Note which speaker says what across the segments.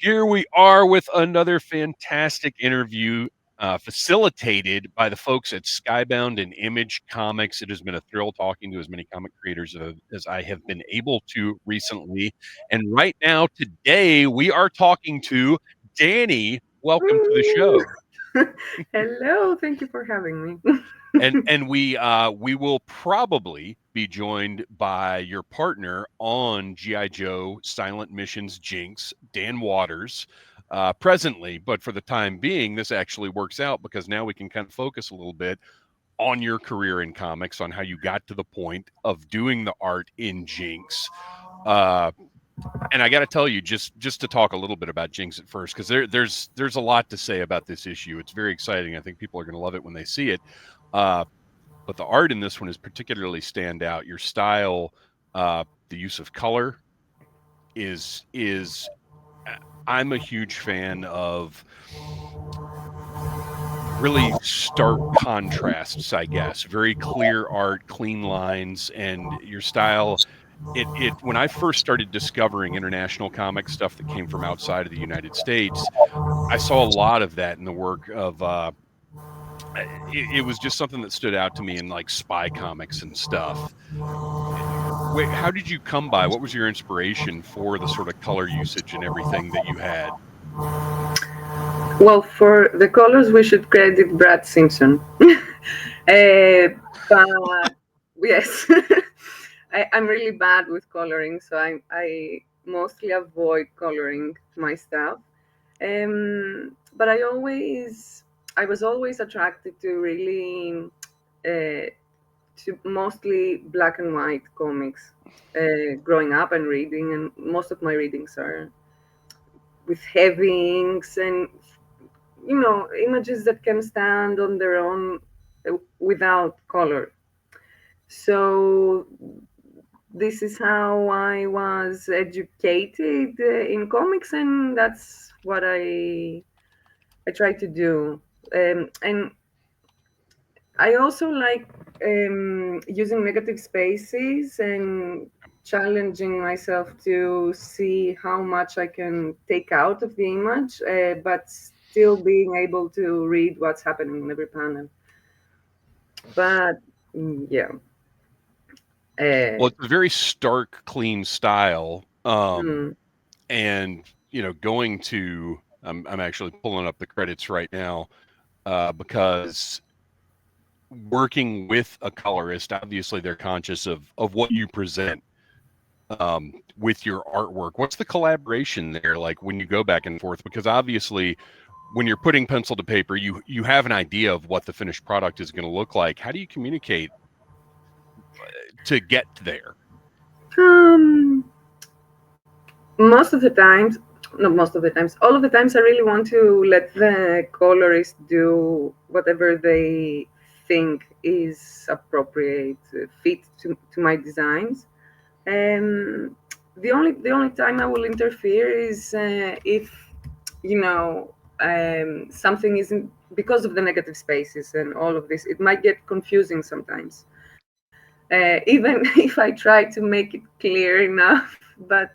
Speaker 1: Here we are with another fantastic interview facilitated by the folks at Skybound and Image Comics. It has been a thrill talking to as many comic creators as I have been able to recently. And right now, today, we are talking to DaNi. Welcome to the show.
Speaker 2: Hello, thank you for having me.
Speaker 1: And we will probably be joined by your partner on GI Joe Silent Missions Jinx, Dan Watters, presently. But for the time being, this actually works out because now we can kind of focus a little bit on your career in comics, on how you got to the point of doing the art in Jinx. And I got to tell you, just to talk a little bit about Jinx at first, because there's a lot to say about this issue. It's very exciting. I think people are going to love it when they see it. But the art in this one is particularly stand out. Your style, the use of color is I'm a huge fan of really stark contrasts, I guess. Very clear art, clean lines, and your style. It when I first started discovering international comic stuff that came from outside of the United States, I saw a lot of that in the work of it was just something that stood out to me in like spy comics and stuff. Wait, how did you come by? What was your inspiration for the sort of color usage and everything that you had?
Speaker 2: Well, for the colors, we should credit Brad Simpson. But yes, I'm really bad with coloring, so I mostly avoid coloring my stuff. But I was always attracted to really to mostly black and white comics. Growing up and reading, and most of my readings are with heavy inks and images that can stand on their own without color. So this is how I was educated in comics, and that's what I try to do. And I also like using negative spaces and challenging myself to see how much I can take out of the image, but still being able to read what's happening in every panel. But yeah.
Speaker 1: Well,
Speaker 2: Uh,
Speaker 1: it's a very stark, clean style.
Speaker 2: mm,
Speaker 1: And going to I'm actually pulling up the credits right now because working with a colorist, obviously they're conscious of what you present with your artwork. What's the collaboration there like when you go back and forth? Because obviously when you're putting pencil to paper, you have an idea of what the finished product is going to look like. How do you communicate to get there?
Speaker 2: um, most of the times, not most of the times, all of the times, I really want to let the colorist do whatever they think is appropriate, fit to my designs. Um, the only time I will interfere is if something isn't, because of the negative spaces and all of this. It might get confusing sometimes, even if I try to make it clear enough. But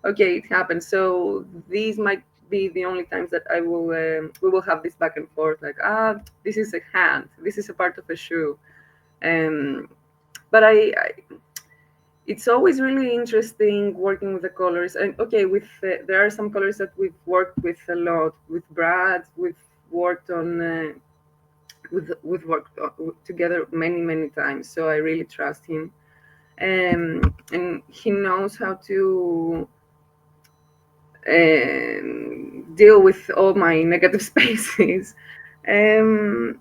Speaker 2: okay, it happens. So these might be the only times that we will have this back and forth. Like, this is a hand. This is a part of a shoe. Um, but it's always really interesting working with the colors. And okay, there are some colors that we've worked with a lot. With Brad, we've worked on we've worked together many times. So I really trust him, and he knows how to deal with all my negative spaces. Um,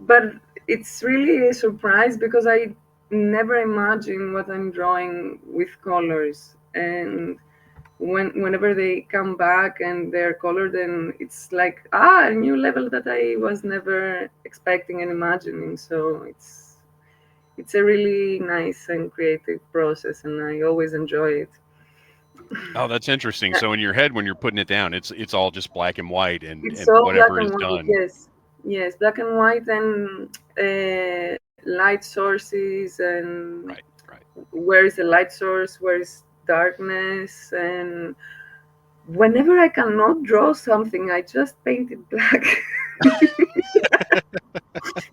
Speaker 2: but it's really a surprise because I never imagine what I'm drawing with colors. And whenever they come back and they're colored, then it's like a new level that I was never expecting and imagining. So it's a really nice and creative process, and I always enjoy it.
Speaker 1: Oh, that's interesting. So in your head, when you're putting it down, it's all just black and white,
Speaker 2: It's
Speaker 1: and
Speaker 2: all black
Speaker 1: whatever is
Speaker 2: and white,
Speaker 1: done.
Speaker 2: yes. Yes, black and white, and light sources, and
Speaker 1: Right, right.
Speaker 2: where is the light source, where is darkness, and whenever I cannot draw something, I just paint it black.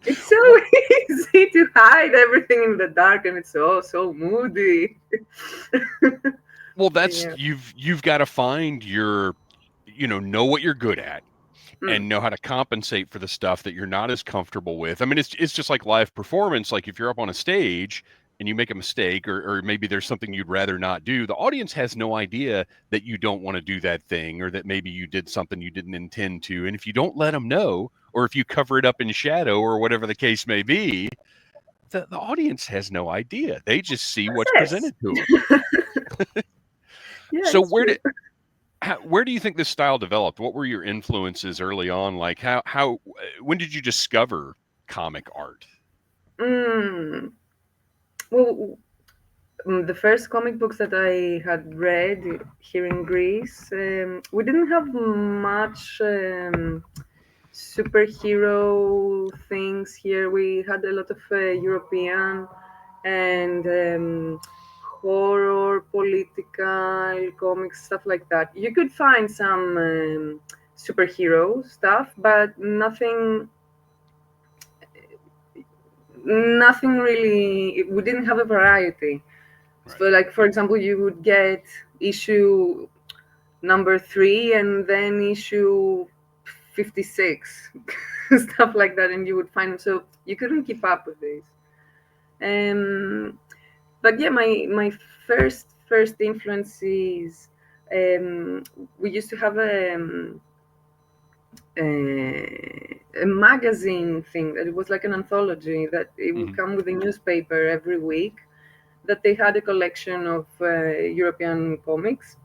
Speaker 2: It's so
Speaker 1: Well,
Speaker 2: easy to hide everything in the dark, and it's so moody.
Speaker 1: well, that's
Speaker 2: Yeah.
Speaker 1: you've got to find your, know what you're good at
Speaker 2: Mm.
Speaker 1: and know how to compensate for the stuff that you're not as comfortable with. I mean, it's just like live performance. Like if you're up on a stage and you make a mistake, or maybe there's something you'd rather not do, the audience has no idea that you don't want to do that thing, or that maybe you did something you didn't intend to. And if you don't let them know, or if you cover it up in shadow, or whatever the case may be, the audience has no idea. They just see what's
Speaker 2: Yes.
Speaker 1: presented to them.
Speaker 2: Yeah,
Speaker 1: So
Speaker 2: it's true.
Speaker 1: where do you think this style developed? What were your influences early on? Like how when did you discover comic art?
Speaker 2: Mm. Well, the first comic books that I had read here in Greece, we didn't have much superhero things here. We had a lot of European and horror, political comics, stuff like that. You could find some superhero stuff, but nothing really. We didn't have a variety. So,
Speaker 1: Right.
Speaker 2: like for example, you would get issue number 3 and then issue 56, stuff like that, and you would find them. So you couldn't keep up with this. Um, but yeah, my first influences. We used to have a magazine thing that it was like an anthology that it would
Speaker 1: Hmm.
Speaker 2: come with a newspaper every week, that they had a collection of European comics,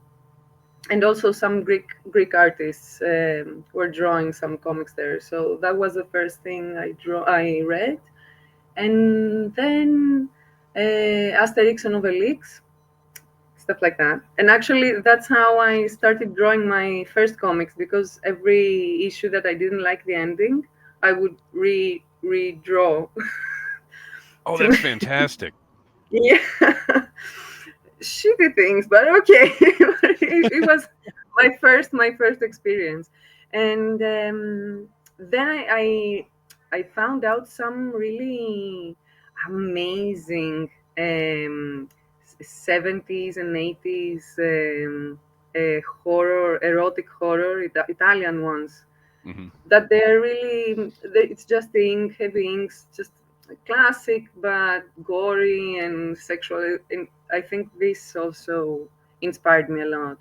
Speaker 2: and also some Greek artists were drawing some comics there. So that was the first thing I read, and then Asterix and Obelix, stuff like that. And actually, that's how I started drawing my first comics, because every issue that I didn't like the ending, I would redraw
Speaker 1: Oh,
Speaker 2: to
Speaker 1: that's fantastic.
Speaker 2: yeah, shitty things, but okay. It was my first experience, and then I found out some really amazing 70s and 80s horror, erotic horror, Italian ones,
Speaker 1: Hmm.
Speaker 2: that they're really, it's just ink, heavy inks, just classic but gory and sexual. And I think this also inspired me a lot.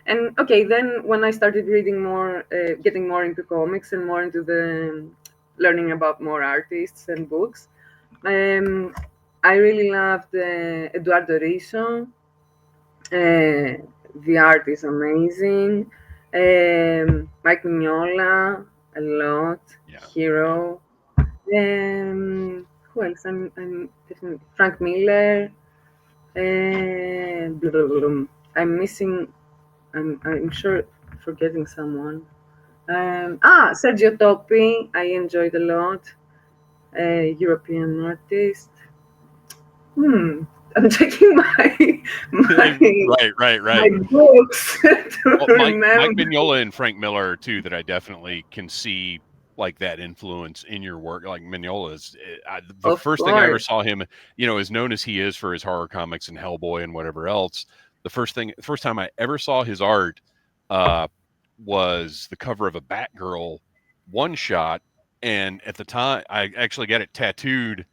Speaker 2: And okay, then when I started reading more, getting more into comics and more into the learning about more artists and books, um, I really loved Eduardo Riso. The art is amazing. Mike Mignola, a lot.
Speaker 1: Yeah. Yeah.
Speaker 2: Hero. Who else? I'm definitely Frank Miller. Blah, blah, blah, blah. I'm missing. I'm sure forgetting someone. Sergio Topi. I enjoyed a lot. European artist. Hmm. I'm checking my
Speaker 1: Right, right,
Speaker 2: my
Speaker 1: right.
Speaker 2: books to
Speaker 1: Well, Mike
Speaker 2: remember.
Speaker 1: Mignola and Frank Miller are two that I definitely can see like that influence in your work. Like Mignola's, the
Speaker 2: Of
Speaker 1: first thing I ever
Speaker 2: course.
Speaker 1: saw him, as known as he is for his horror comics and Hellboy and whatever else, first time I ever saw his art, uh, was the cover of a Batgirl one shot, and at the time I actually got it tattooed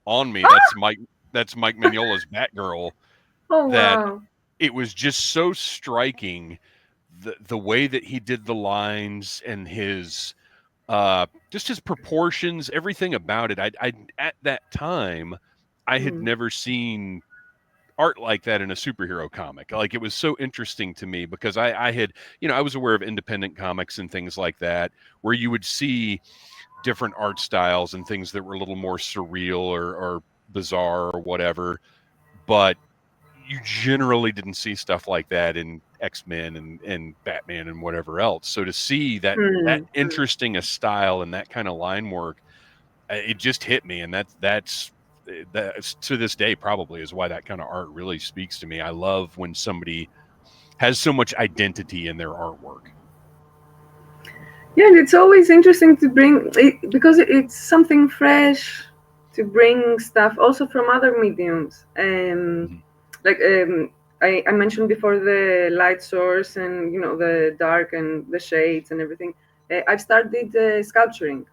Speaker 1: on me. That's Mike Mignola's Batgirl.
Speaker 2: Oh
Speaker 1: That
Speaker 2: wow.
Speaker 1: it was just so striking, the way that he did the lines and his just his proportions, everything about it. I at that time I had
Speaker 2: Mm.
Speaker 1: never seen art like that in a superhero comic. Like it was so interesting to me because I had, I was aware of independent comics and things like that, where you would see different art styles and things that were a little more surreal or bizarre or whatever. But you generally didn't see stuff like that in X-Men and Batman and whatever else. So to see that
Speaker 2: Mm.
Speaker 1: interesting a style and that kind of line work, it just hit me, and that's to this day probably is why that kind of art really speaks to me. I love when somebody has so much identity in their artwork.
Speaker 2: Yeah, and it's always interesting to bring it because it's something fresh to bring stuff also from other mediums.
Speaker 1: Mhm.
Speaker 2: Like I mentioned before the light source and the dark and the shades and everything. I've started sculpturing,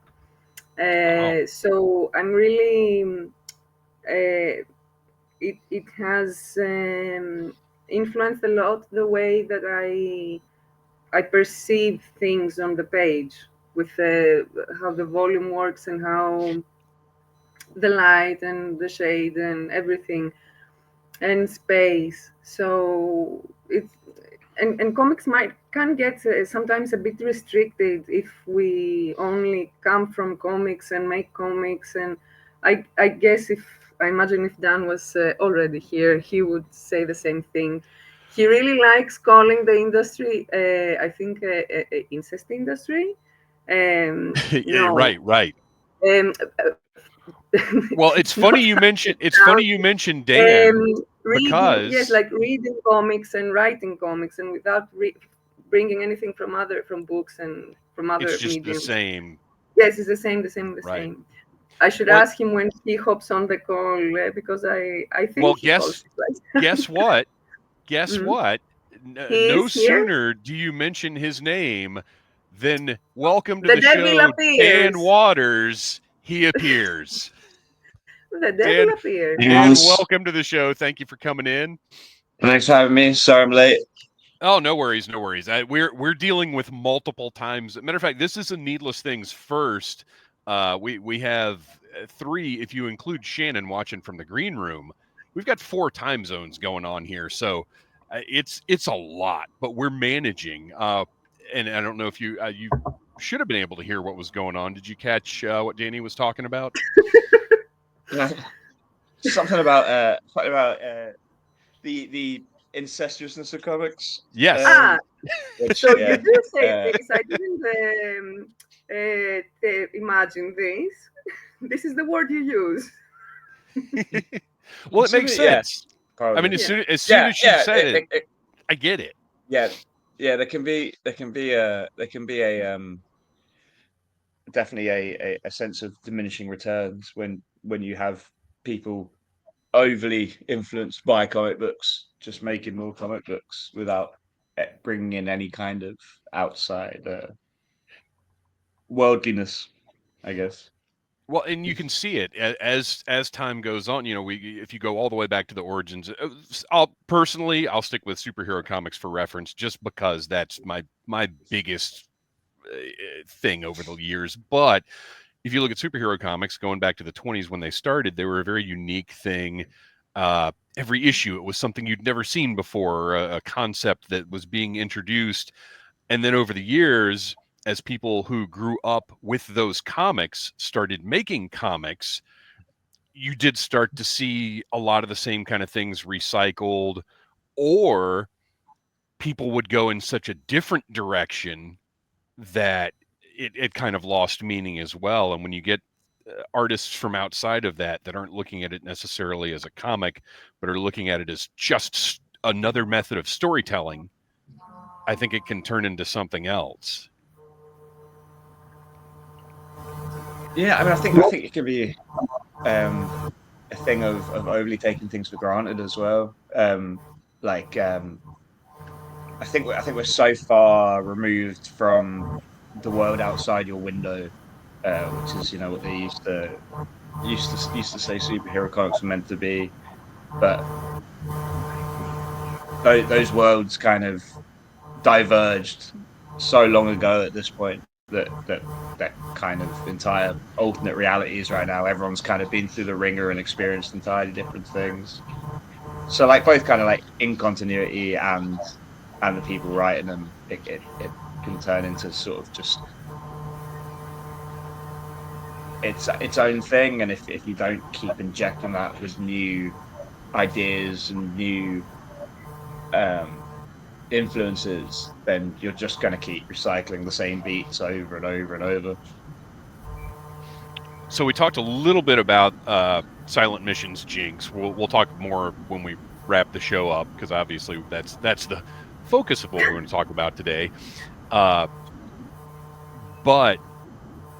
Speaker 1: Oh,
Speaker 2: so I'm really it has influenced a lot the way that I perceive things on the page with how the volume works and how the light and the shade and everything and space. So it's and comics can get sometimes a bit restricted if we only come from comics and make comics. And I guess if I imagine if Dan was already here, he would say the same thing. He really likes calling the industry, I think, incest industry.
Speaker 1: yeah,
Speaker 2: No,
Speaker 1: right.
Speaker 2: um,
Speaker 1: Well, it's funny
Speaker 2: not
Speaker 1: you mentioned
Speaker 2: sound
Speaker 1: Dan
Speaker 2: reading, yes,
Speaker 1: because
Speaker 2: like reading comics and writing comics, and without bringing anything from books and from
Speaker 1: it's
Speaker 2: other
Speaker 1: just the
Speaker 2: mediums.
Speaker 1: same,
Speaker 2: Yes, it's the
Speaker 1: right?
Speaker 2: same. I should
Speaker 1: What?
Speaker 2: ask him when he hops on the call because I
Speaker 1: Well,
Speaker 2: think he calls it right.
Speaker 1: guess what? Guess
Speaker 2: Mhm.
Speaker 1: what?
Speaker 2: He
Speaker 1: No
Speaker 2: is here.
Speaker 1: sooner do you mention his name than welcome to
Speaker 2: The
Speaker 1: the
Speaker 2: devil
Speaker 1: show, Dan
Speaker 2: appears.
Speaker 1: Watters. He appears.
Speaker 2: The devil
Speaker 1: Dan,
Speaker 2: appears.
Speaker 3: Hey
Speaker 1: Dan,
Speaker 3: guys,
Speaker 1: welcome to the show. Thank you for coming in.
Speaker 3: thanks for having me. Sorry I'm late.
Speaker 1: Oh, no worries, no worries. We're dealing with multiple times. Matter of fact, this is a needless things first. We have three, if you include Shannon watching from the green room. We've got 4 time zones going on here, so it's a lot, but we're managing. And I don't know if you should have been able to hear what was going on. Did you catch what Danny was talking about?
Speaker 3: Something about the incestuousness of comics.
Speaker 1: Yes.
Speaker 2: Ah,
Speaker 3: Which
Speaker 2: so you
Speaker 3: yeah,
Speaker 2: do say
Speaker 3: uh,
Speaker 2: this. I didn't imagine this. This is the word you use.
Speaker 1: Well, it makes
Speaker 3: yeah,
Speaker 1: sense. I mean,
Speaker 3: probably.
Speaker 2: Yeah.
Speaker 1: as soon
Speaker 3: Yeah,
Speaker 1: as she
Speaker 3: yeah,
Speaker 1: said it, I get it.
Speaker 3: yeah, yeah. There can be a definitely a sense of diminishing returns when you have people overly influenced by comic books, just making more comic books without bringing in any kind of outside worldliness, I guess.
Speaker 1: Well, and you can see it as time goes on. You know, we if you go all the way back to the origins, I'll stick with superhero comics for reference, just because that's my biggest thing over the years. But if you look at superhero comics going back to the 20s when they started, they were a very unique thing. Every issue, it was something you'd never seen before, a concept that was being introduced. And then over the years, as people who grew up with those comics started making comics, you did start to see a lot of the same kind of things recycled, or people would go in such a different direction that it kind of lost meaning as well. And when you get artists from outside of that aren't looking at it necessarily as a comic, but are looking at it as just another method of storytelling, I think it can turn into something else.
Speaker 3: Yeah, I mean, I think it could be a thing of overly taking things for granted as well. Like I think we're so far removed from the world outside your window, which is what they used to say superhero comics were meant to be, but those worlds kind of diverged so long ago at this point that kind of entire alternate realities right now. Everyone's kind of been through the ringer and experienced entirely different things. So like both kind of like in continuity and the people writing them, it can turn into sort of just its own thing. And if you don't keep injecting that with new ideas and new um influences, then you're just going to keep recycling the same beats over and over and over.
Speaker 1: So we talked a little bit about Silent Mission's Jinx. We'll talk more when we wrap the show up, because obviously that's focus of what we're going to talk about today. But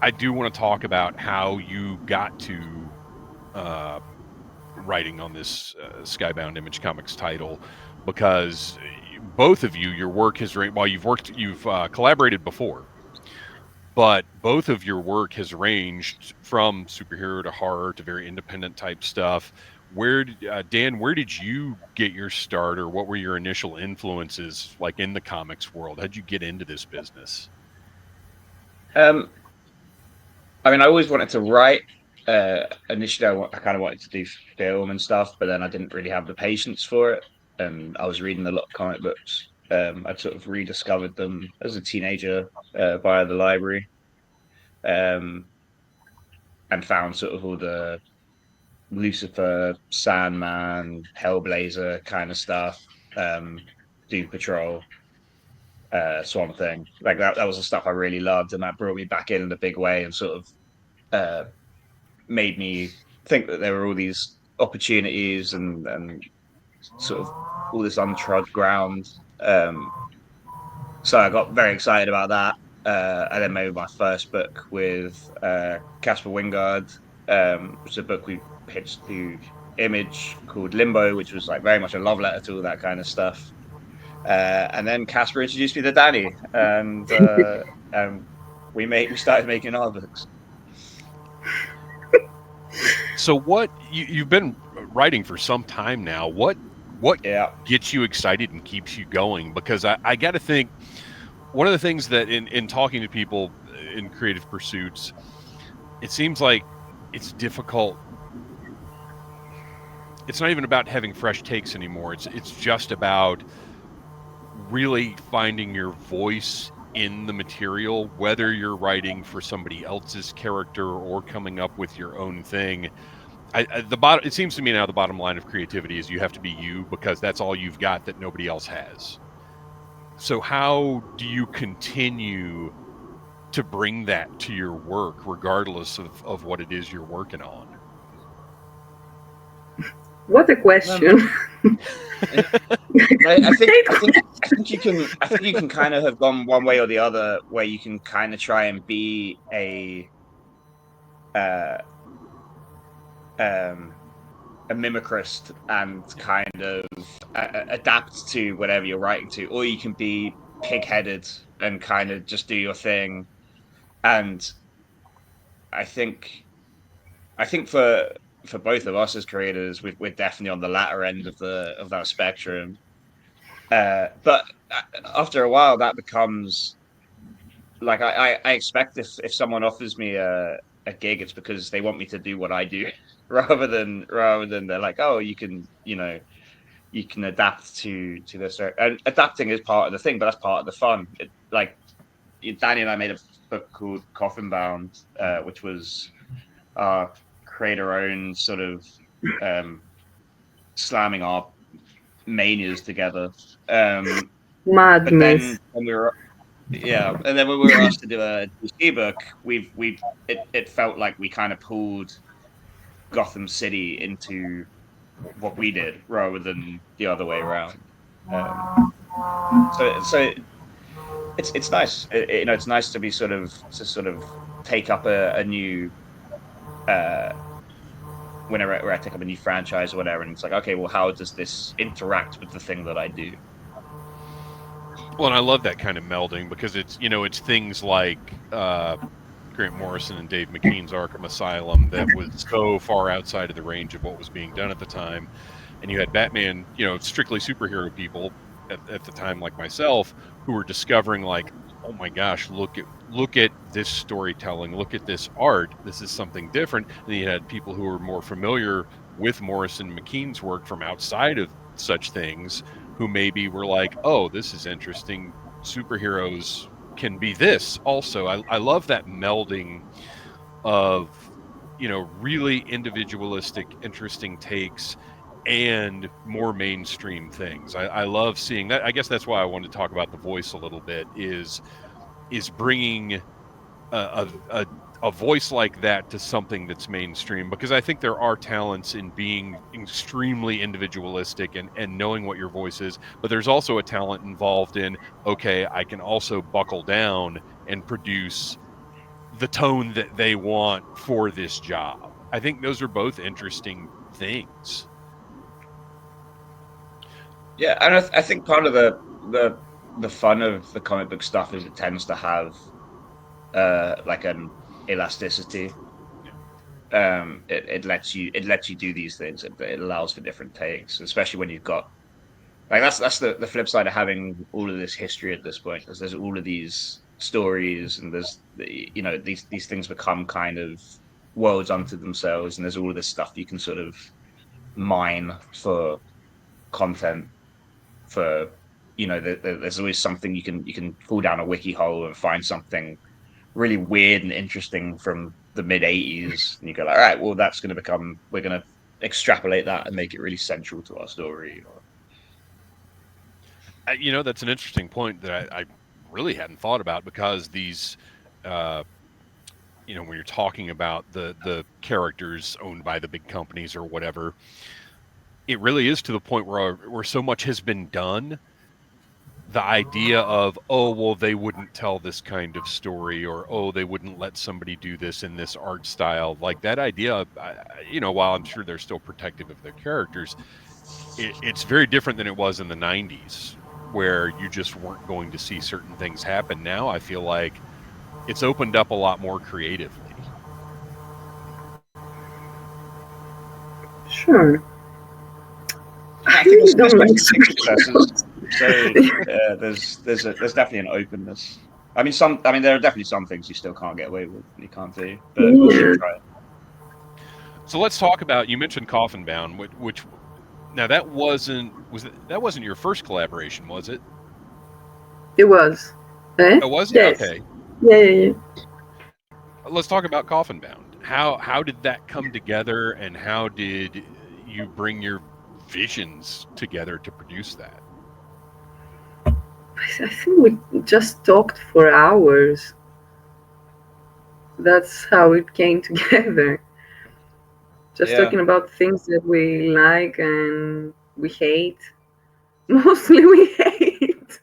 Speaker 1: I do want to talk about how you got to writing on this Skybound Image Comics title, because both of you, your work has while you've collaborated before, but both of your work has ranged from superhero to horror to very independent type stuff. Dan, where did you get your start, or what were your initial influences like in the comics world? How'd you get into this business?
Speaker 3: I mean, I always wanted to write. Initially, I kind of wanted to do film and stuff, but then I didn't really have the patience for it. And I was reading a lot of comic books. I'd sort of rediscovered them as a teenager via the library, um, and found sort of all the Lucifer, Sandman, Hellblazer kind of stuff, Doom Patrol, Swamp Thing. Like that was the stuff I really loved, and that brought me back in a big way, and sort of made me think that there were all these opportunities and sort of all this untrod ground. So I got very excited about that. I then made my first book with Casper Wingard, which is a book we pitched to Image called Limbo, which was like very much a love letter to all that kind of stuff. And then Casper introduced me to DaNi, and we started making our books.
Speaker 1: So what you've been writing for some time now, what gets you excited and keeps you going? Because I got to think one of the things that in talking to people in creative pursuits, it seems like it's difficult. It's not even about having fresh takes anymore. It's just about really finding your voice in the material, whether you're writing for somebody else's character or coming up with your own thing. It seems to me now the bottom line of creativity is you have to be you, because that's all you've got that nobody else has. So how do you continue to bring that to your work, regardless of what it is you're working on?
Speaker 2: What a question.
Speaker 3: I think you can kind of have gone one way or the other, where you can kind of try and be a mimicrist and kind of adapt to whatever you're writing to, or you can be pig-headed and kind of just do your thing. And I think for both of us as creators, we're definitely on the latter end of that spectrum. But after a while, that becomes like I expect if someone offers me a gig, it's because they want me to do what I do, rather than they're like, oh, you can adapt to this. And adapting is part of the thing, but that's part of the fun. Like DaNi and I made a book called Coffin Bound, which was create our own sort of slamming our manias together.
Speaker 2: Madness.
Speaker 3: But then when we were asked to do a DC book, it felt like we kind of pulled Gotham City into what we did rather than the other way around. So it's nice. It's nice to be sort of take up a new whenever I take up a new franchise or whatever, and it's like, okay, well, how does this interact with the thing that I do?
Speaker 1: Well, and I love that kind of melding, because it's things like Grant Morrison and Dave McKean's Arkham Asylum that was so far outside of the range of what was being done at the time. And you had Batman, strictly superhero people at the time, like myself, who were discovering, like, oh my gosh, look at this storytelling, look at this art, this is something different. And then you had people who were more familiar with Morrison and McKean's work from outside of such things, who maybe were like, oh, this is interesting, superheroes can be this also. I love that melding of really individualistic, interesting takes and more mainstream things. I love seeing that. I guess that's why I wanted to talk about The Voice a little bit, is bringing a a voice like that to something that's mainstream, because I think there are talents in being extremely individualistic and knowing what your voice is, but there's also a talent involved in, okay, I can also buckle down and produce the tone that they want for this job. I think those are both interesting things.
Speaker 3: Yeah, and I think part of the fun of the comic book stuff is it tends to have like an elasticity. It lets you do these things. It allows for different takes, especially when you've got like that's the flip side of having all of this history at this point, because there's all of these stories and there's these things become kind of worlds unto themselves, and there's all of this stuff you can sort of mine for content for there's always something you can pull down a wiki hole and find something really weird and interesting from the mid 80s, and you go like, all right, well, that's going to become, we're going to extrapolate that and make it really central to our story.
Speaker 1: That's an interesting point that I really hadn't thought about, because these when you're talking about the characters owned by the big companies or whatever, it really is to the point where so much has been done. The idea of, oh, well, they wouldn't tell this kind of story, or, oh, they wouldn't let somebody do this in this art style, like that idea, while I'm sure they're still protective of their characters, it's very different than it was in the 90s, where you just weren't going to see certain things happen. Now I feel like it's opened up a lot more creatively.
Speaker 2: Sure.
Speaker 3: I think there's been big successes. So there's definitely an openness. I mean, there are definitely some things you still can't get away with. You can't do, but you should try it.
Speaker 1: So let's talk about, you mentioned Coffin Bound, which now that wasn't your first collaboration, was it?
Speaker 2: It was.
Speaker 1: Oh, was it?
Speaker 2: Yes.
Speaker 1: Okay.
Speaker 2: Yeah.
Speaker 1: Let's talk about Coffin Bound. How did that come together, and how did you bring your visions together to produce that?
Speaker 2: I think we just talked for hours. That's how it came together. Just talking about things that we like and we hate. Mostly we hate.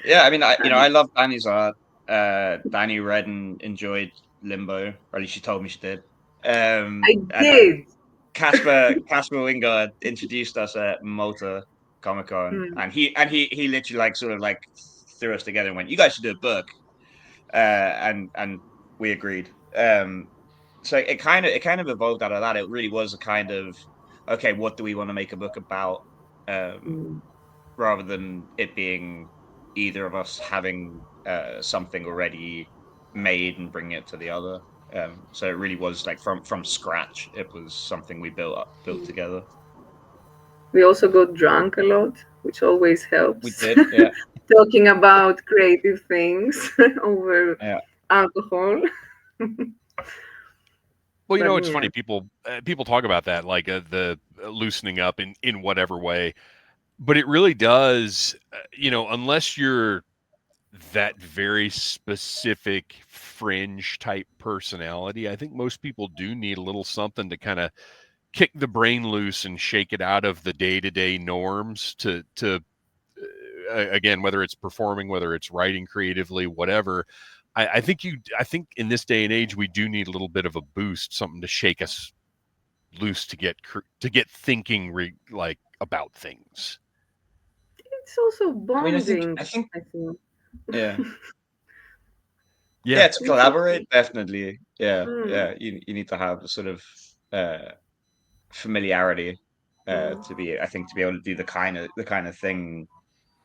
Speaker 3: Yeah, I mean, I love Dani's art. Dani read and enjoyed Limbo, or at least she told me she did.
Speaker 2: I did.
Speaker 3: Casper Wingard introduced us at Malta Comic Con, and he literally like sort of like threw us together and went, "You guys should do a book," and we agreed. So it kind of evolved out of that. It really was a kind of, okay, what do we want to make a book about, rather than it being either of us having something already made and bringing it to the other. So it really was like from scratch. It was something we built together.
Speaker 2: We also got drunk a lot, which always helps.
Speaker 3: We did, yeah.
Speaker 2: Talking about creative things over alcohol.
Speaker 1: Well, it's funny. People talk about that, like the loosening up in whatever way, but it really does. Unless you're that very specific fringe type personality, I think most people do need a little something to kind of kick the brain loose and shake it out of the day-to-day norms to again, whether it's performing, whether it's writing creatively, whatever. I think in this day and age, we do need a little bit of a boost, something to shake us loose to get thinking like about things.
Speaker 2: It's also bonding.
Speaker 3: I think. Yeah.
Speaker 1: Yeah,
Speaker 3: to collaborate, definitely. Yeah. You need to have a sort of familiarity to be able to do the kind of thing,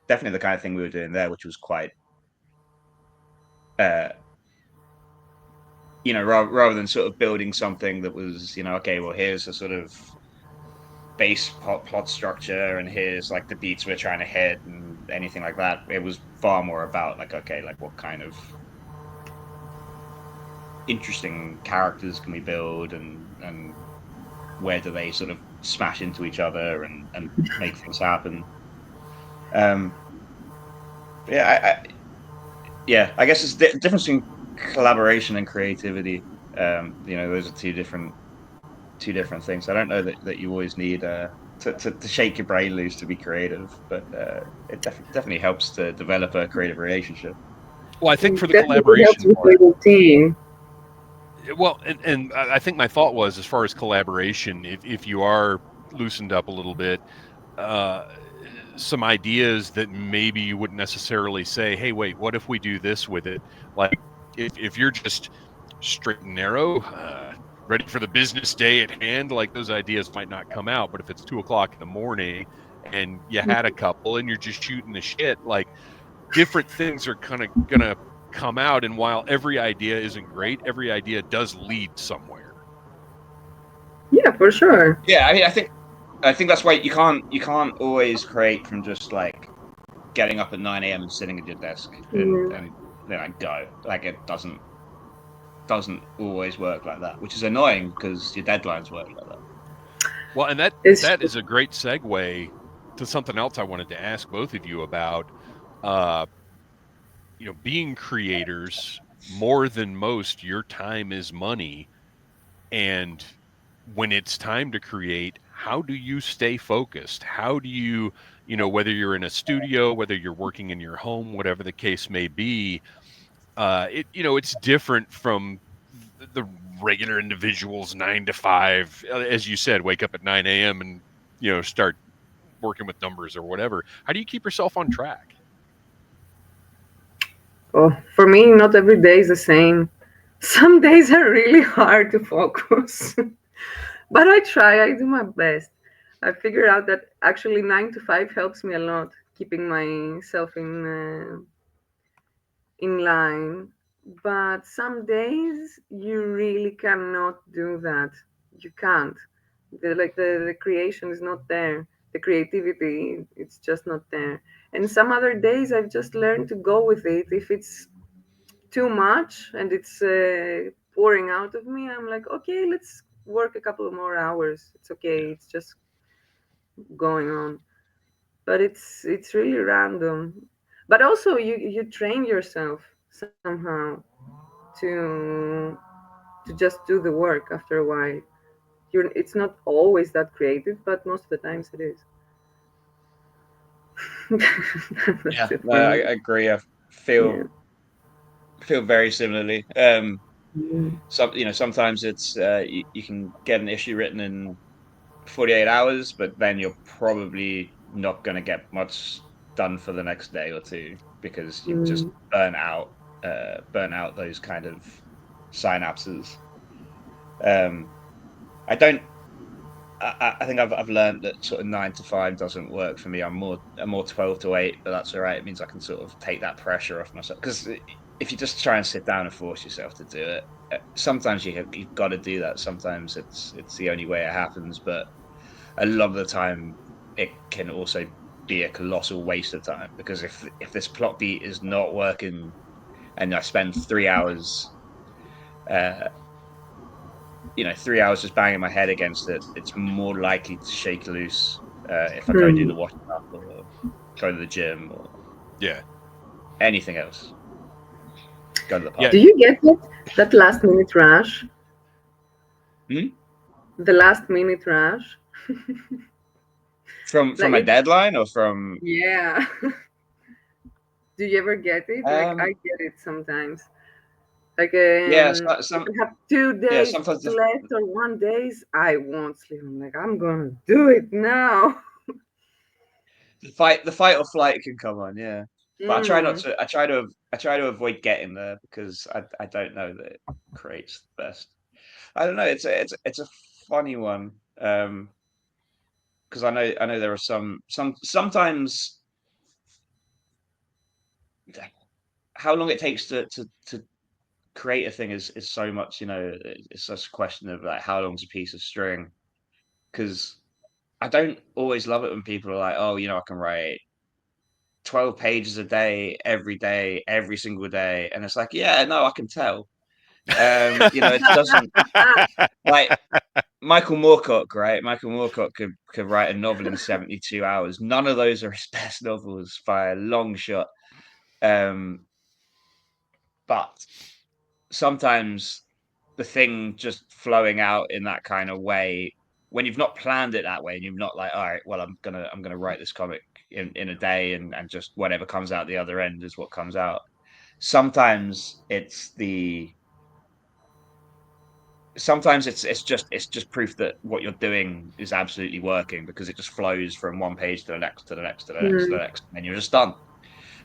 Speaker 3: definitely the kind of thing we were doing there, which was quite rather than sort of building something that was, okay, well, here's a sort of base plot structure and here's like the beats we're trying to hit and anything like that. It was far more about like, okay, like what kind of interesting characters can we build, and where do they sort of smash into each other and make things happen. I guess it's the difference between collaboration and creativity. Those are two different things. I don't know that you always need to shake your brain loose to be creative, but it definitely helps to develop a creative relationship.
Speaker 1: Well, I think for the
Speaker 2: Definitely helps
Speaker 1: collaboration
Speaker 2: with
Speaker 1: part,
Speaker 2: little team.
Speaker 1: well, and I think my thought was, as far as collaboration, if you are loosened up a little bit, uh, some ideas that maybe you wouldn't necessarily say, hey, wait, what if we do this with it? Like, if you're just straight and narrow, ready for the business day at hand, like those ideas might not come out. But if it's 2 o'clock in the morning and you had a couple and you're just shooting the shit, like different things are kind of gonna come out. And while every idea isn't great, every idea does lead somewhere.
Speaker 2: Yeah, for sure.
Speaker 3: Yeah, I mean, I think that's why you can't always create from just like getting up at 9 a.m. and sitting at your desk
Speaker 2: Mm.
Speaker 3: and then I go. Like it doesn't always work like that, which is annoying because your deadlines work like that.
Speaker 1: Well, and that
Speaker 2: It's
Speaker 1: is a great segue to something else I wanted to ask both of you about. Uh, being creators, more than most, your time is money. And when it's time to create, how do you stay focused? How do you, whether you're in a studio, whether you're working in your home, whatever the case may be, it's different from the regular individuals 9 to 5. As you said, wake up at 9 a.m. and, start working with numbers or whatever. How do you keep yourself on track?
Speaker 2: for me, not every day is the same. Some days are really hard to focus, but I try. I do my best. I figured out that actually 9 to 5 helps me a lot, keeping myself in line. But some days you really cannot do that. You can't. The creation is not there. The creativity, it's just not there. And some other days I've just learned to go with it. If it's too much and it's pouring out of me, I'm like, okay, let's work a couple of more hours. It's okay.
Speaker 1: Yeah.
Speaker 2: It's just going on. But it's really random. But also you train yourself somehow to just do the work after a while. It's not always that creative, but most of the times it is.
Speaker 3: Yeah,
Speaker 2: That's it
Speaker 3: no,
Speaker 2: for
Speaker 3: I
Speaker 2: me.
Speaker 3: agree. I
Speaker 2: Yeah.
Speaker 3: feel very similarly.
Speaker 2: Mm.
Speaker 3: Sometimes it's you can get an issue written in 48 hours, but then you're probably not going to get much done for the next day or two because you've just
Speaker 2: Mm.
Speaker 3: burnt out those kind of synapses. Um, I don't. I think I've learned that sort of 9 to 5 doesn't work for me. I'm more 12 to 8, but that's all right. It means I can sort of take that pressure off myself because if you just try and sit down and force yourself to do it, sometimes you've got to do that. Sometimes it's the only way it happens, but a lot of the time it can also be a colossal waste of time because if this plot beat is not working and I spend 3 hours, uh, 3 hours just banging my head against it, it's more likely to shake loose if I go do the
Speaker 2: Mm.
Speaker 3: washing up or go to the gym or
Speaker 1: Yeah.
Speaker 3: anything else. Go to the
Speaker 1: Yeah.
Speaker 2: Do
Speaker 3: pub.
Speaker 2: you get that last minute rush?
Speaker 3: Hmm?
Speaker 2: The last minute rush?
Speaker 3: From
Speaker 2: Like
Speaker 3: a
Speaker 2: it,
Speaker 3: deadline or from
Speaker 2: yeah. Do you ever get it? Like I
Speaker 3: um
Speaker 2: get it sometimes. Like
Speaker 3: yeah,
Speaker 2: if
Speaker 3: some
Speaker 2: I have two
Speaker 3: yeah,
Speaker 2: days
Speaker 3: sometimes
Speaker 2: left or one days, I won't sleep. I'm like, I'm gonna do it now.
Speaker 3: the fight or flight can come on, yeah. But I try not
Speaker 2: Mm.
Speaker 3: to. I try to avoid getting there because I don't know that it creates the best. I don't know. It's a funny one because I know there are sometimes how long it takes to create a thing is so much. It's just a question of like how long's a piece of string because I don't always love it when people are like, oh, I can write 12 pages a day, every single day. And it's like, yeah, no, I can tell. It doesn't like Michael Moorcock, right? Michael Moorcock could write a novel in 72 hours. None of those are his best novels by a long shot. Um, but sometimes the thing just flowing out in that kind of way, when you've not planned it that way, and you've not like, all right, well, I'm gonna write this comic in a day, and just whatever comes out the other end is what comes out. Sometimes it's just proof that what you're doing is absolutely working, because it just flows from one page to the next, to the next, to the next, to the next, and you're just done.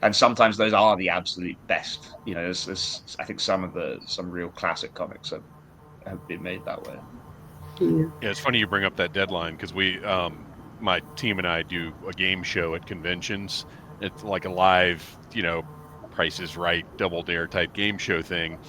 Speaker 3: And sometimes those are the absolute best. You know, there's I think some real classic comics have been made that way.
Speaker 1: Yeah, it's funny you bring up that deadline, because we, my team and I do a game show at conventions. It's like a live, Price is Right, Double Dare type game show thing.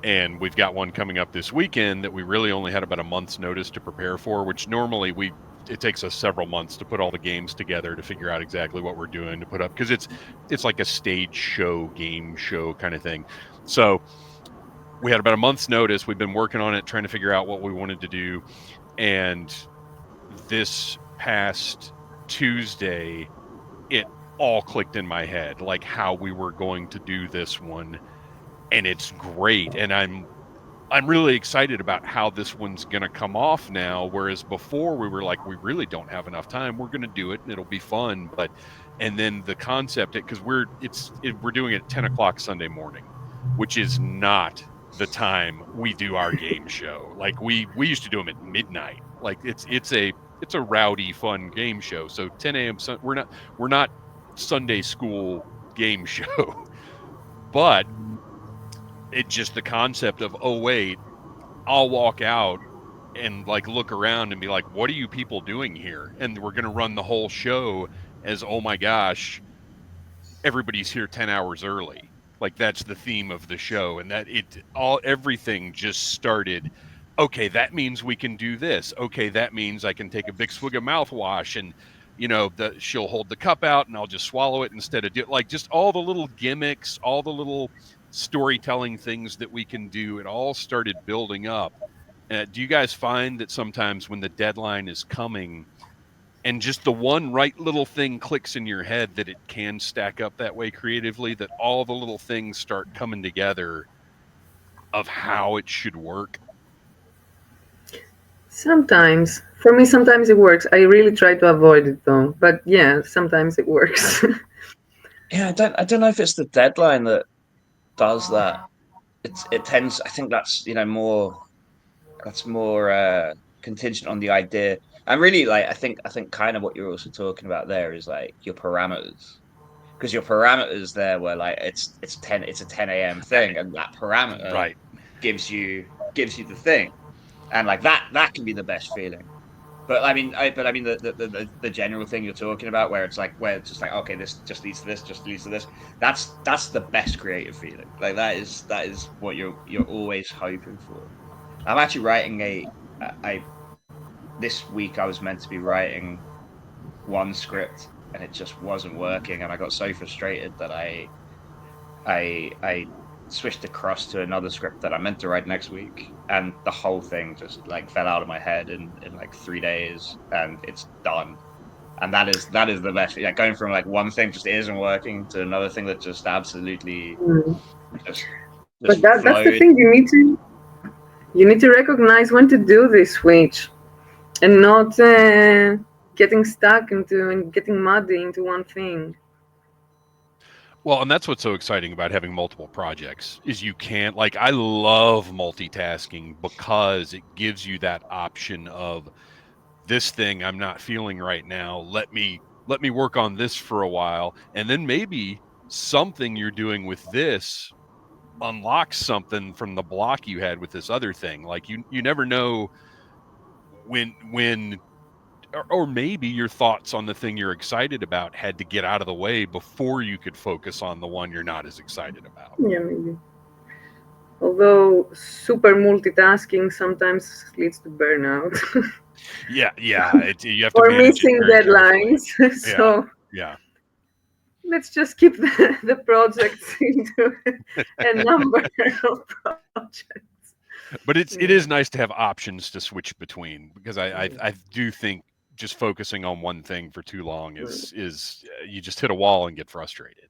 Speaker 1: And we've got one coming up this weekend that we really only had about a month's notice to prepare for, which normally it takes us several months to put all the games together to figure out exactly what we're doing to put up, because it's like a stage show, game show kind of thing. So we had about a month's notice. We've been working on it, trying to figure out what we wanted to do. And this past Tuesday, it all clicked in my head, like how we were going to do this one. And it's great. And I'm really excited about how this one's going to come off now. Whereas before we were like, we really don't have enough time. We're going to do it and it'll be fun. And then the concept, because we're doing it at 10 o'clock Sunday morning, which is not the time we do our game show. Like we used to do them at midnight. Like it's a rowdy, fun game show. So 10 a.m. We're not Sunday school game show, but it's just the concept of, oh wait, I'll walk out and like look around and be like, what are you people doing here? And we're going to run the whole show as, oh my gosh, everybody's here 10 hours early. Like that's the theme of the show. And that everything just started. Okay, that means we can do this. Okay, that means I can take a big swig of mouthwash, and she'll hold the cup out and I'll just swallow it instead of like just all the little gimmicks, all the little storytelling things that we can do. It all started building up. Do you guys find that sometimes when the deadline is coming and just the one right little thing clicks in your head, that it can stack up that way creatively, that all the little things start coming together of how it should work?
Speaker 2: Sometimes. For me, sometimes it works. I really try to avoid it though. But yeah, sometimes it works.
Speaker 3: Yeah, I don't know if it's the deadline that does that. It tends, I think that's more contingent on the idea. And really, like I think kind of what you're also talking about there is like your parameters, because your parameters there were like it's a 10 a.m. thing, and that parameter
Speaker 1: right
Speaker 3: gives you the thing, and like that can be the best feeling. But I mean, the general thing you're talking about, where it's just like, okay, this just leads to this, just leads to this. That's the best creative feeling. Like that is what you're always hoping for. I'm actually writing this week I was meant to be writing one script and it just wasn't working, and I got so frustrated that I switched across to another script that I meant to write next week, and the whole thing just like fell out of my head in like 3 days, and it's done. And that is the best. Yeah, going from like one thing just isn't working to another thing that just absolutely just
Speaker 2: but that's the thing. You need to recognize when to do this switch, and not getting stuck into and getting muddy into one thing.
Speaker 1: Well, and that's what's so exciting about having multiple projects, is you can't, like, I love multitasking because it gives you that option of, this thing I'm not feeling right now, let me work on this for a while, and then maybe something you're doing with this unlocks something from the block you had with this other thing. Like you never know when or maybe your thoughts on the thing you're excited about had to get out of the way before you could focus on the one you're not as excited about.
Speaker 2: Yeah, maybe. Although super multitasking sometimes leads to burnout.
Speaker 1: Yeah. You have to
Speaker 2: or
Speaker 1: manage
Speaker 2: missing deadlines. So
Speaker 1: yeah.
Speaker 2: Let's just keep the projects into a number of projects.
Speaker 1: But it is nice to have options to switch between, because I do think just focusing on one thing for too long is you just hit a wall and get frustrated.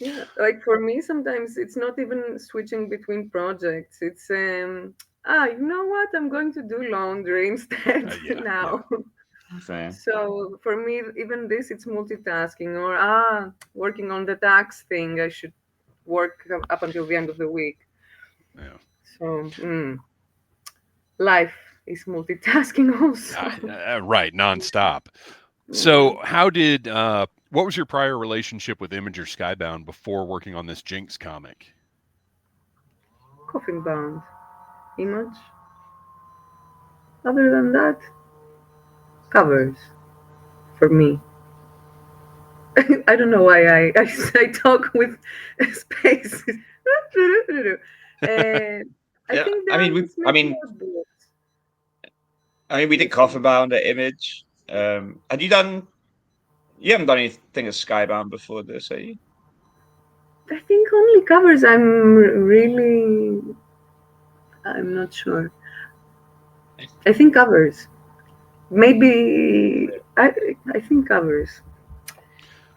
Speaker 2: Yeah, like for me, sometimes it's not even switching between projects. It's you know what? I'm going to do laundry instead
Speaker 1: Yeah.
Speaker 2: now.
Speaker 3: Fair.
Speaker 2: So for me, even this, it's multitasking. Or working on the tax thing. I should work up until the end of the week.
Speaker 1: Yeah.
Speaker 2: So life is multitasking also.
Speaker 1: Right. Nonstop.
Speaker 2: Mm.
Speaker 1: So, how did what was your prior relationship with Imager Skybound before working on this Jinx comic?
Speaker 2: Coffin bound image. Other than that, covers for me. I don't know why I talk with spaces. I
Speaker 3: Yeah,
Speaker 2: think
Speaker 3: I mean,
Speaker 2: dance makes more books.
Speaker 3: we did
Speaker 2: Yes, yes.
Speaker 3: Coffin Bound at Image. Had you done? You haven't done anything at Skybound before this, have you?
Speaker 2: I think only covers. I'm not sure. I think covers. Maybe I think covers.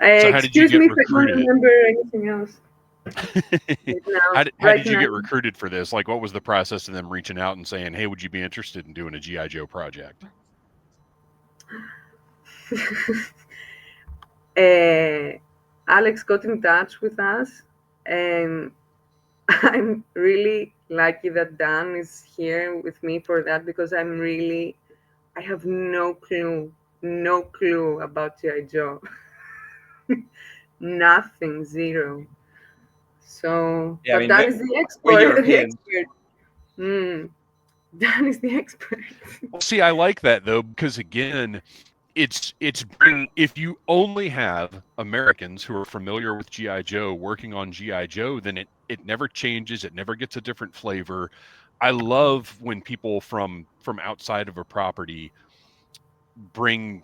Speaker 1: So, how did you
Speaker 2: Excuse
Speaker 1: get
Speaker 2: me if I don't
Speaker 1: recruited?
Speaker 2: remember anything else right now.
Speaker 1: How
Speaker 2: Right
Speaker 1: did you
Speaker 2: now.
Speaker 1: get recruited for this? Like, what was the process of them reaching out and saying, "Hey, would you be interested in doing a GI Joe project?"
Speaker 2: uh, Alex got in touch with us, and I'm really lucky that Dan is here with me for that because I have no clue about G.I. Joe. Nothing, zero. So,
Speaker 3: Yeah, I
Speaker 2: but
Speaker 3: mean,
Speaker 2: Dan is the
Speaker 3: we're
Speaker 2: expert. The
Speaker 3: European.
Speaker 2: expert. Mm, Dan is the expert.
Speaker 1: Well, see, I like that though because again, it's bring if you only have Americans who are familiar with GI Joe working on GI Joe, then it never changes. It never gets a different flavor. I love when people from outside of a property bring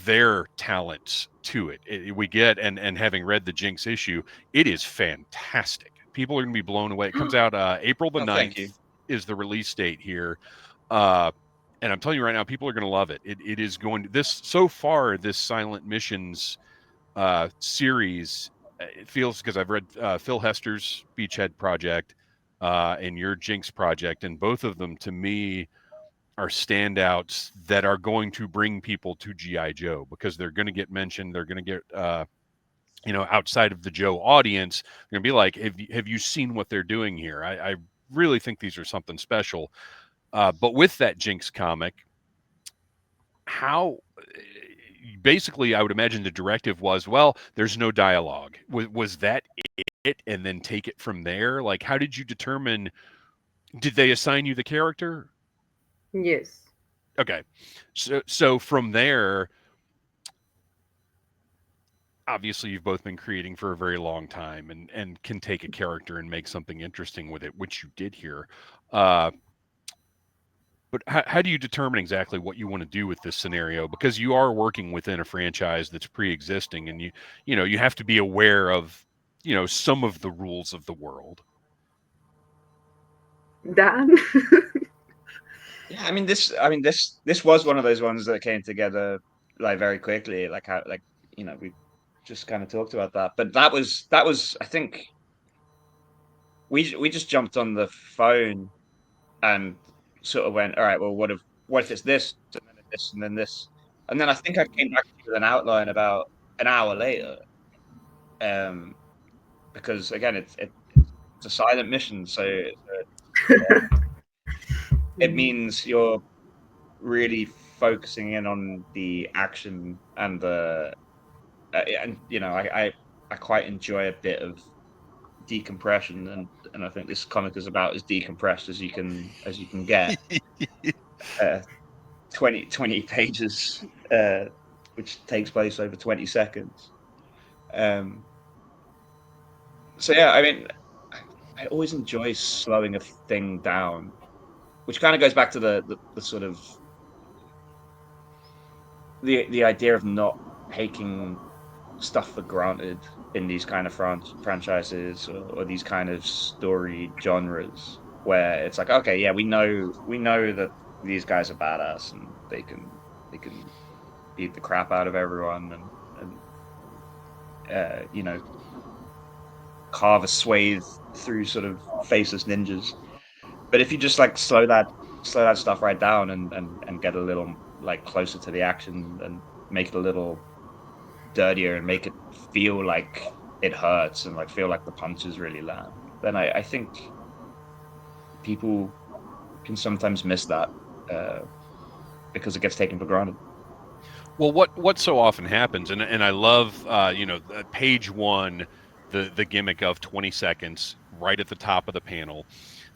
Speaker 1: their talents to it. We get and having read the Jinx issue, it is fantastic. People are going to be blown away. It comes out April the
Speaker 3: Oh, thank you.
Speaker 1: 9th is the release date here. Uh, and I'm telling you right now, people are going to love it. It is going to this so far. This Silent Missions series, it feels because I've read Phil Hester's Beachhead project and your Jinx project, and both of them to me are standouts that are going to bring people to GI Joe because they're going to get mentioned. They're going to get outside of the Joe audience. They're going to be like, have you seen what they're doing here? I really think these are something special. But with that Jinx comic, how basically I would imagine the directive was, well, there's no dialogue. Was that it? And then take it from there? Like, how did you determine? Did they assign you the character?
Speaker 2: Yes.
Speaker 1: Okay, so from there, obviously you've both been creating for a very long time and can take a character and make something interesting with it, which you did here. But how do you determine exactly what you want to do with this scenario? Because you are working within a franchise that's pre-existing, and you have to be aware of some of the rules of the world.
Speaker 2: Dan.
Speaker 3: Yeah, this was one of those ones that came together like very quickly, like how we just kind of talked about that. But that was I think we just jumped on the phone and sort of went, all right, well, what if it's this and then this and then this, and then I think I came back to you with an outline about an hour later, um, because again, it's a silent mission, so it means you're really focusing in on the action and and I quite enjoy a bit of decompression, and I think this comic is about as decompressed as you can get. 20 pages, which takes place over 20 seconds. Um, so yeah, I mean, I always enjoy slowing a thing down, which kind of goes back to the sort of the idea of not taking stuff for granted in these kind of franchises or these kind of story genres, where it's like, okay, yeah, we know that these guys are badass and they can beat the crap out of everyone, and carve a swathe through sort of faceless ninjas. But if you just like slow that stuff right down and get a little like closer to the action and make it a little dirtier and make it feel like it hurts and like feel like the punches really land, then I think people can sometimes miss that because it gets taken for granted.
Speaker 1: Well, what so often happens, and I love page one, the gimmick of 20 seconds right at the top of the panel,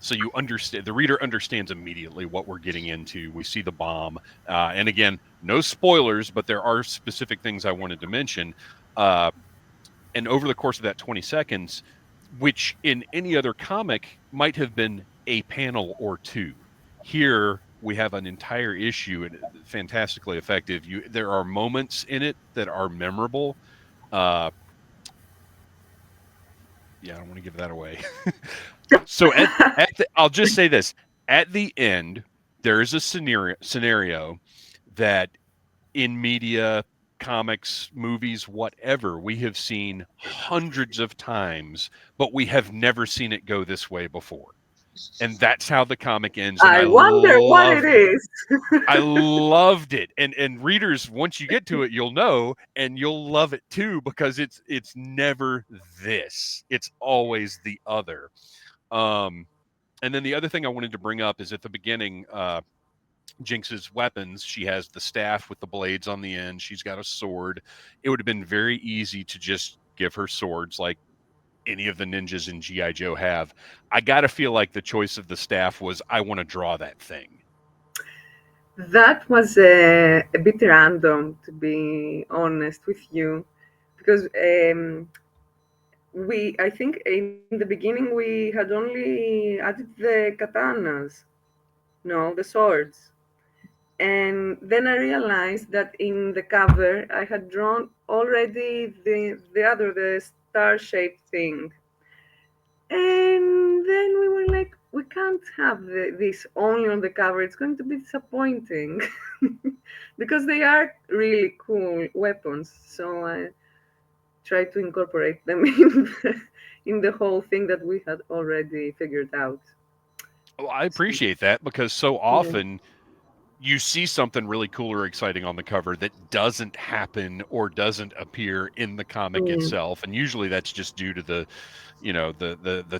Speaker 1: so you understand, the reader understands immediately what we're getting into. We see the bomb, and again, no spoilers, but there are specific things I wanted to mention. And over the course of that 20 seconds, which in any other comic might have been a panel or two, here we have an entire issue, and fantastically effective. There are moments in it that are memorable. Yeah, I don't want to give that away. So I'll just say this: at the end, there is a scenario that in media, comics, movies, whatever, we have seen hundreds of times, but we have never seen it go this way before. And that's how the comic ends. And
Speaker 2: I wonder what it is.
Speaker 1: I loved it. And readers, once you get to it, you'll know, and you'll love it too, because it's never this. It's always the other. And then the other thing I wanted to bring up is at the beginning, Jinx's weapons, she has the staff with the blades on the end. She's got a sword. It would have been very easy to just give her swords like any of the ninjas in G.I. Joe have. I got to feel like the choice of the staff was, I want to draw that thing.
Speaker 2: That was a bit random, to be honest with you, because I think in the beginning we had only added the katanas, no, the swords. And then I realized that in the cover I had drawn already the star-shaped thing. And then we were like, we can't have this only on the cover. It's going to be disappointing because they are really cool weapons. So I tried to incorporate them in the whole thing that we had already figured out.
Speaker 1: Well, I appreciate that, because so often you see something really cool or exciting on the cover that doesn't happen or doesn't appear in the comic itself, and usually that's just due to the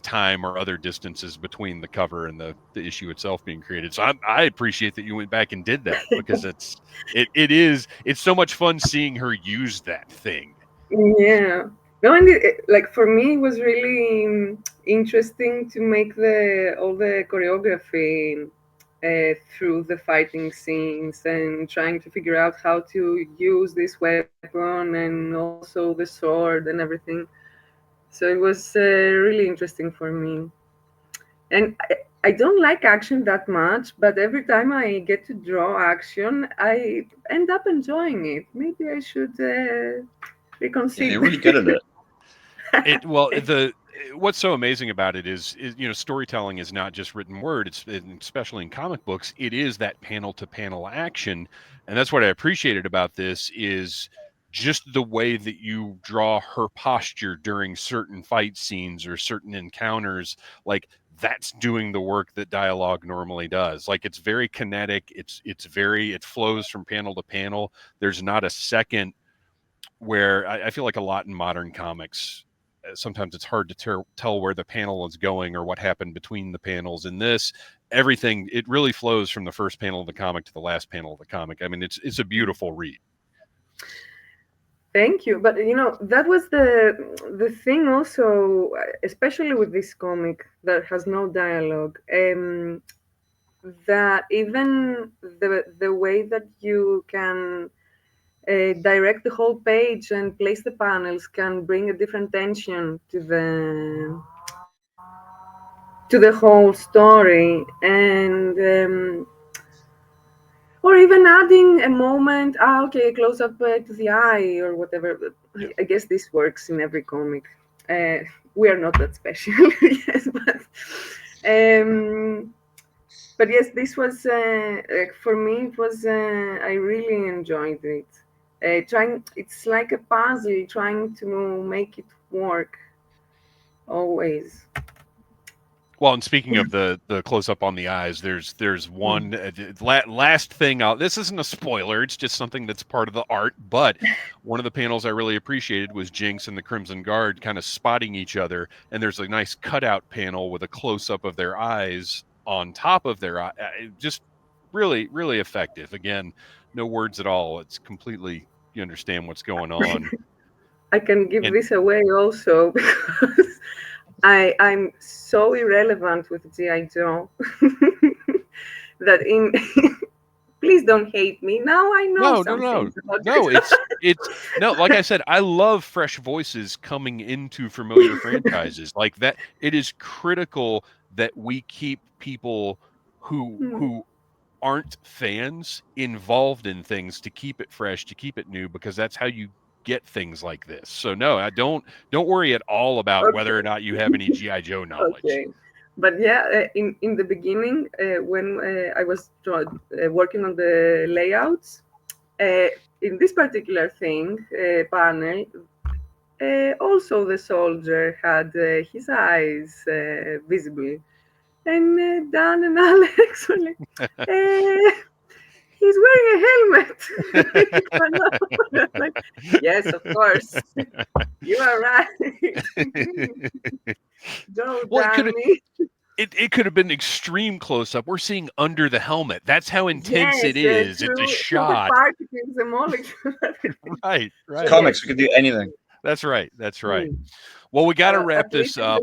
Speaker 1: time or other distances between the cover and the issue itself being created. So I appreciate that you went back and did that, because it's so much fun seeing her use that thing.
Speaker 2: Yeah. No, and like for me, it was really interesting to make all the choreography through the fighting scenes and trying to figure out how to use this weapon and also the sword and everything. So it was really interesting for me. And I don't like action that much, but every time I get to draw action, I end up enjoying it. Maybe I should reconsider.
Speaker 3: Yeah, you're really good at it.
Speaker 1: What's so amazing about it is storytelling is not just written word. It's, especially in comic books, it is that panel to panel action. And that's what I appreciated about this, is just the way that you draw her posture during certain fight scenes or certain encounters. Like, that's doing the work that dialogue normally does. Like, it's very kinetic. It flows from panel to panel. There's not a second where I feel like a lot in modern comics, sometimes it's hard to tell where the panel is going or what happened between the panels. In this, everything, it really flows from the first panel of the comic to the last panel of the comic. I mean, it's a beautiful read.
Speaker 2: Thank you. But that was the thing also, especially with this comic that has no dialogue, that even the way that you can direct the whole page and place the panels can bring a different tension to the whole story. And or even adding a moment, okay, close up to the eye or whatever.
Speaker 1: Yeah.
Speaker 2: I guess this works in every comic. We are not that special, yes, but yes, this was for me. It was I really enjoyed it. It's like a puzzle, trying to make it work. always.
Speaker 1: Well, and speaking of the close up on the eyes, there's one last thing out. This isn't a spoiler; it's just something that's part of the art. But one of the panels I really appreciated was Jinx and the Crimson Guard kind of spotting each other, and there's a nice cutout panel with a close up of their eyes on top of their eye. Just really, really effective. Again, no words at all. It's completely, you understand what's going on.
Speaker 2: I can give
Speaker 1: And
Speaker 2: this away also because I'm so irrelevant with G.I. Joe that in please don't hate me. Now I know some things about
Speaker 1: no. It's no. Like I said, I love fresh voices coming into familiar franchises like that. It is critical that we keep people who aren't fans involved in things to keep it fresh, to keep it new, because that's how you get things like this. So no, I don't worry at all about whether or not you have any GI Joe knowledge.
Speaker 2: Okay. But yeah, in the beginning, when I was working on the layouts, in this particular thing panel, also the soldier had his eyes visible, and Dan and Alex were like, "He's wearing a helmet." Like, yes, of course, you are right. Don't damn me.
Speaker 1: It could have been extreme close up. We're seeing under the helmet. That's how intense it is. It's a shot.
Speaker 2: The molecule.
Speaker 1: Right.
Speaker 3: Comics, we can do anything.
Speaker 1: That's right. Well, we got to wrap this up.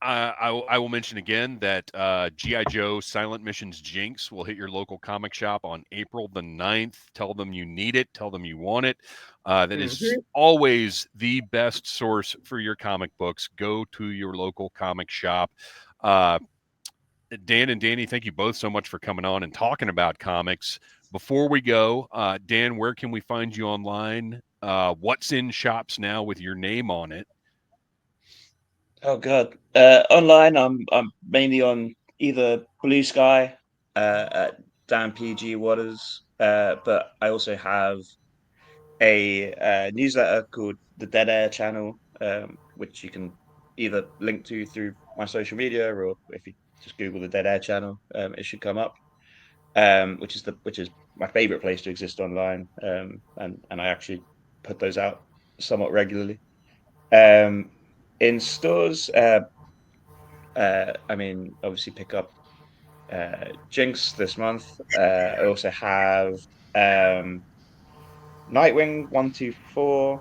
Speaker 1: I will mention again that G.I. Joe Silent Missions Jinx will hit your local comic shop on April the 9th. Tell them you need it. Tell them you want it. That is always the best source for your comic books. Go to your local comic shop. Dan and Danny, thank you both so much for coming on and talking about comics. Before we go, Dan, where can we find you online? What's in shops now with your name on it?
Speaker 3: Oh God! Online, I'm mainly on either Blue Sky, at Dan PG Watters, but I also have a newsletter called the Dead Air Channel, which you can either link to through my social media, or if you just Google the Dead Air Channel, it should come up. Which is my favorite place to exist online, and I actually put those out somewhat regularly. In stores, I mean, obviously pick up Jinx this month. I also have Nightwing 124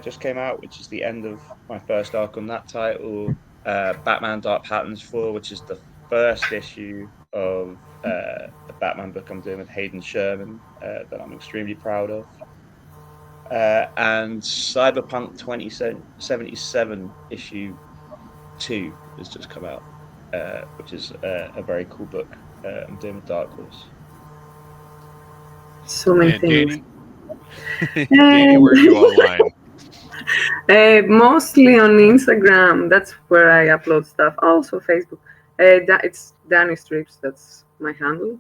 Speaker 3: just came out, which is the end of my first arc on that title. Batman Dark Patterns 4, which is the first issue of the Batman book I'm doing with Hayden Sherman, that I'm extremely proud of. And Cyberpunk 2077 issue 2 has just come out, which is a very cool book. I'm doing with Dark Horse.
Speaker 2: So many things.
Speaker 1: Danny, where are you online?
Speaker 2: Mostly on Instagram. That's where I upload stuff. Also Facebook. It's Danny Strips. That's my handle.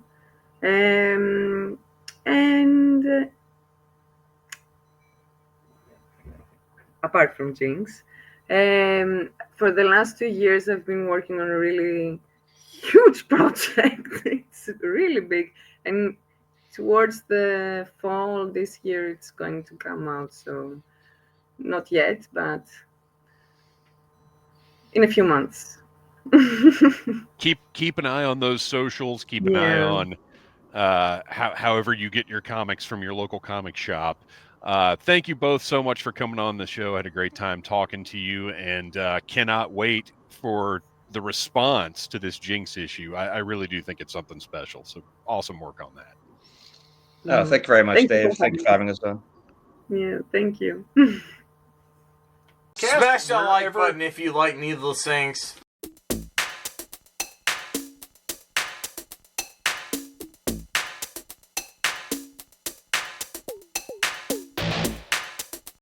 Speaker 2: And apart from Jinx, for the last 2 years, I've been working on a really huge project. It's really big, and towards the fall this year, it's going to come out. So not yet, but in a few months.
Speaker 1: Keep an eye on those socials. Keep an eye on however you get your comics from your local comic shop. Thank you both so much for coming on the show. I had a great time talking to you, and cannot wait for the response to this Jinx issue. I really do think it's something special. So awesome work on that.
Speaker 3: Oh, thank you very much, Dave. Thank you for having us on.
Speaker 2: Yeah, thank you.
Speaker 4: Smash that like button if you like Needless Things.